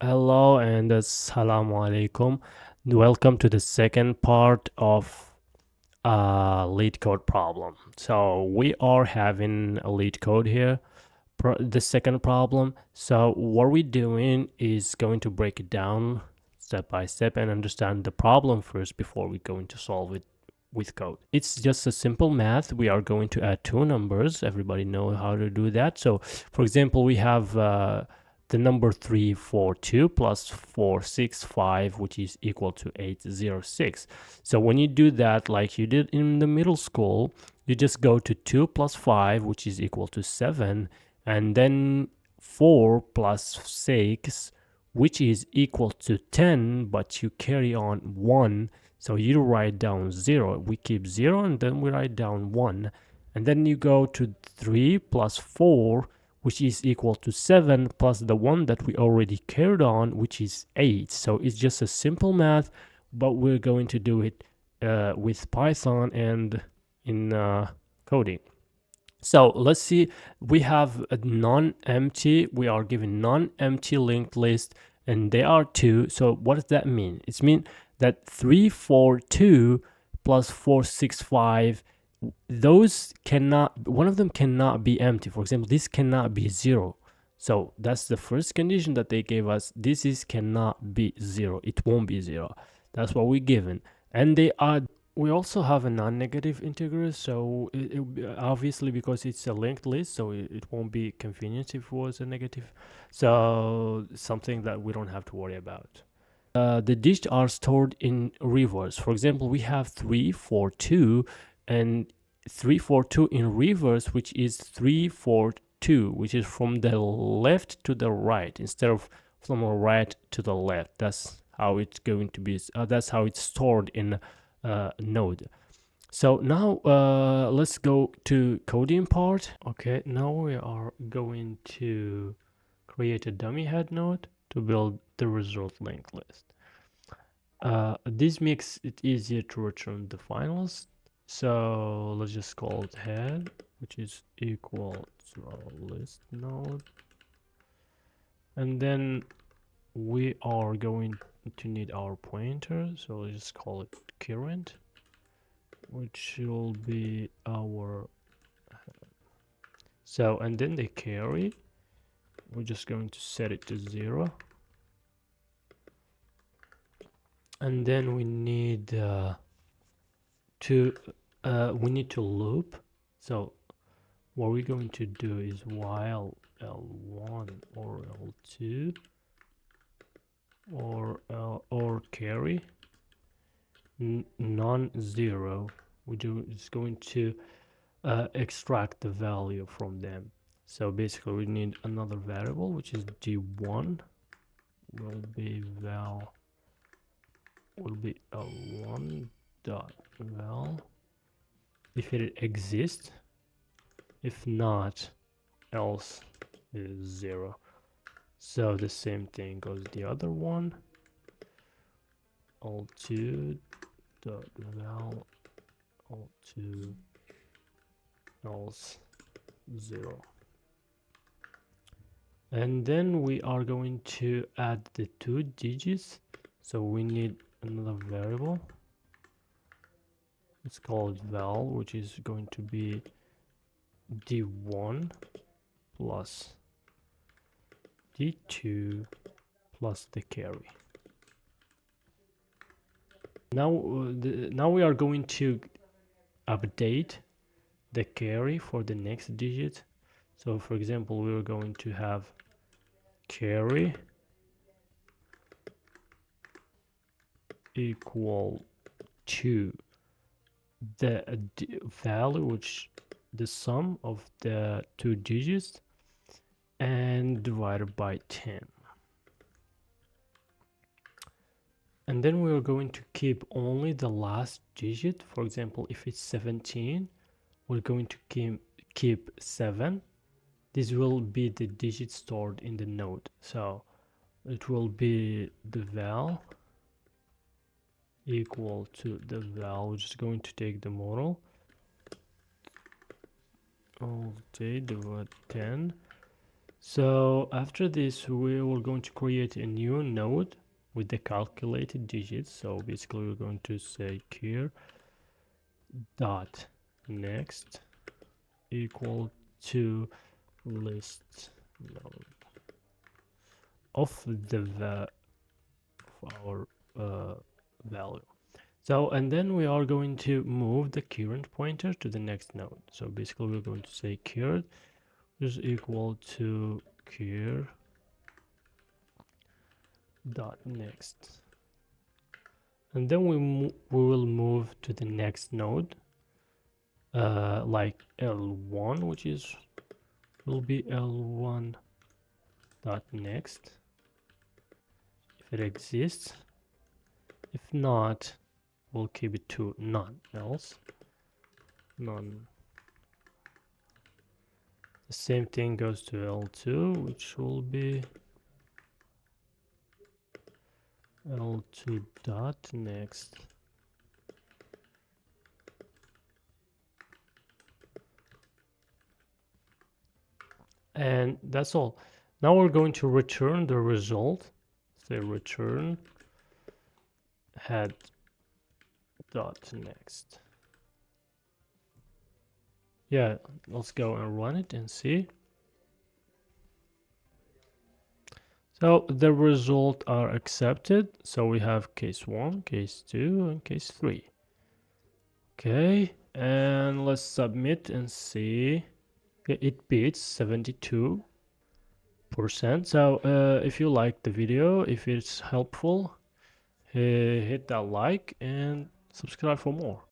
Hello and assalamu alaikum. Welcome to the second part of LeetCode problem. So we are having a LeetCode here, the second problem. So what we're doing is going to break it down step by step and understand the problem first before we go into solve it with code. It's just a simple math. We are going to add two numbers. Everybody know how to do that. So for example, we have the number 342 plus 465, which is equal to 806. So when you do that like you did in the middle school, you just go to 2 plus 5, which is equal to 7, and then 4 plus 6, which is equal to 10, but you carry on 1. So you write down 0. We keep 0 and then we write down 1. And then you go to 3 plus 4, which is equal to 7 plus the one that we already carried on, which is 8. So it's just a simple math, but we're going to do it with Python and in coding. So let's see, we have a non-empty, we are given non-empty linked list, and they are 2. So what does that mean? It means that 342 plus 465, those cannot, one of them cannot be empty. For example, this cannot be 0. So that's the first condition that they gave us. This is cannot be 0. It won't be 0. That's what we're given. And they are, we also have a non-negative integer, so obviously because it's a linked list, so it won't be convenient if it was a negative. So something that we don't have to worry about. The digits are stored in reverse. For example, we have 342 and 342 in reverse, which is 342, which is from the left to the right instead of from the right to the left. That's how it's going to be. That's how it's stored in node. So now let's go to coding part. Okay, now we are going to create a dummy head node to build the result linked list. This makes it easier to return the finals. So let's just call it head, which is equal to our list node. And then we are going to need our pointer. So let's just call it current, which will be our head. So, and then the carry, we're just going to set it to 0. And then we need to loop. So what we're going to do is while L1 or L2 or carry non-zero, it's going to extract the value from them. So basically we need another variable, which is d1 will be L1 dot val if it exists. If not, else is 0. So the same thing goes the other one. L2 dot val L2 else 0. And then we are going to add the 2 digits. So we need another variable. It's called val, which is going to be d1 plus d2 plus the carry. Now we are going to update the carry for the next digit. So for example, we are going to have carry equal to the value, which the sum of the 2 digits, and divided by 10. And then we are going to keep only the last digit. For example, if it's 17, we're going to keep 7. This will be the digit stored in the node. So it will be the val equal to the val, which is going to take the model all day divided 10. So after this, we were going to create a new node with the calculated digits. So basically we're going to say here dot next equal to list node of our value. So, and then we are going to move the current pointer to the next node. So basically we're going to say current is equal to cur dot next, and then we will move to the next node, like L1, which is will be L1 dot next if it exists. If not, we'll keep it to none, else none. The same thing goes to L2, which will be L2 dot next. And that's all. Now we're going to return the result. Say return head dot next. Yeah, let's go and run it and see. So the result are accepted. So we have case 1, case 2, and case 3. Okay, and let's submit and see. It beats 72%. So if you like the video, if it's helpful, hit that like and subscribe for more.